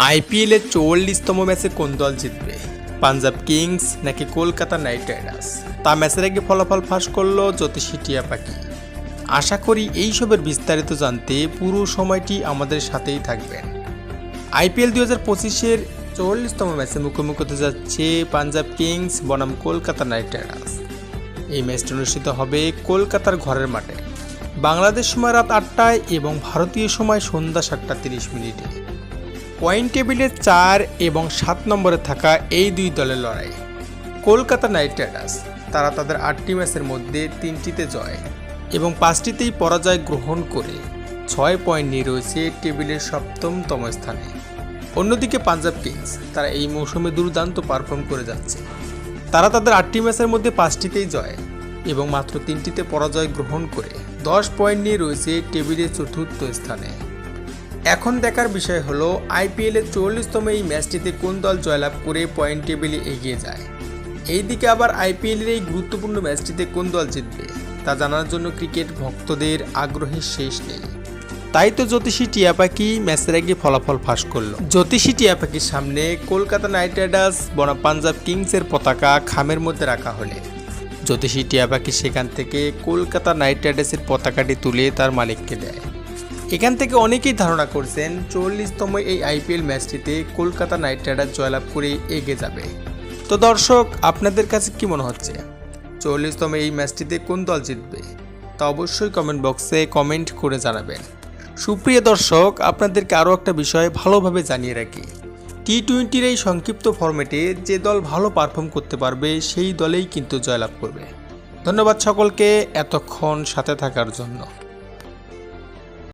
আইপিএলের ৪৪তম ম্যাচে কোন দল জিতবে, পাঞ্জাব কিংস নাকি কলকাতা নাইট রাইডার্স? তা ম্যাচের আগে ফলাফল ফাঁস করল জ্যোতিষী টিয়া পাখি। আশা করি এইসবের বিস্তারিত জানতে পুরো সময়টি আমাদের সাথেই থাকবেন। আইপিএল ২০২৫-এর ৪৪তম ম্যাচে মুখোমুখি হতে যাচ্ছে পাঞ্জাব কিংস বনাম কলকাতা নাইট রাইডার্স। এই ম্যাচটি অনুষ্ঠিত হবে কলকাতার ঘরের মাঠে বাংলাদেশ সময় রাত ৮টায় এবং ভারতীয় সময় সন্ধ্যা ৭টা ৩০। পয়েন্ট টেবিলে ৪ এবং ৭ নম্বরে থাকা এই দুই দলের লড়াই। কলকাতা নাইট রাইডার্স তারা তাদের ৮টি ম্যাচের মধ্যে ৩টিতে জয় এবং ৫টিতেই পরাজয় গ্রহণ করে ৬ পয়েন্ট নিয়ে রয়েছে টেবিলের ৭মতম স্থানে। অন্যদিকে পাঞ্জাব কিংস তারা এই মৌসুমে দুর্দান্ত পারফর্ম করে যাচ্ছে। তারা তাদের ৮টি ম্যাচের মধ্যে ৫টিতেই জয় এবং মাত্র ৩টিতে পরাজয় গ্রহণ করে ১০ পয়েন্ট নিয়ে রয়েছে টেবিলের ৪র্থ স্থানে। এখন দেখার বিষয় হলো আইপিএলের ৪৪তম এই ম্যাচটিতে কোন দল জয়লাভ করে পয়েন্ট টেবিলে এগিয়ে যায়। এইদিকে আবার আইপিএলের এই গুরুত্বপূর্ণ ম্যাচটিতে কোন দল জিতবে তা জানার জন্য ক্রিকেট ভক্তদের আগ্রহের শেষ নেই। তাই তো জ্যোতিষী টিয়া পাখি ম্যাচের আগে ফলাফল ফাঁস করল। জ্যোতিষী টিয়া পাখির সামনে কলকাতা নাইট রাইডার্স বনাম পাঞ্জাব কিংসের পতাকা খামের মধ্যে রাখা হলে জ্যোতিষী টিয়া পাখি সেখান থেকে কলকাতা নাইট রাইডার্সের পতাকাটি তুলে তার মালিককে দেয়। এখান থেকে অনেকেই ধারণা করছেন ৪৪তম এই আইপিএল ম্যাচটিতে কলকাতা নাইট রাইডার্স জয়লাভ করে এগিয়ে যাবে। তো দর্শক, আপনাদের কাছে কি মনে হচ্ছে ৪৪তম এই ম্যাচটিতে কোন দল জিতবে তা অবশ্যই কমেন্ট বক্সে কমেন্ট করে জানাবেন। সুপ্রিয় দর্শক, আপনাদেরকে আরও একটা বিষয় ভালোভাবে জানিয়ে রাখি, টি-20-র এই সংক্ষিপ্ত ফরম্যাটে যে দল ভালো পারফর্ম করতে পারবে সেই দলেই কিন্তু জয়লাভ করবে। ধন্যবাদ সকলকে এতক্ষণ সাথে থাকার জন্য।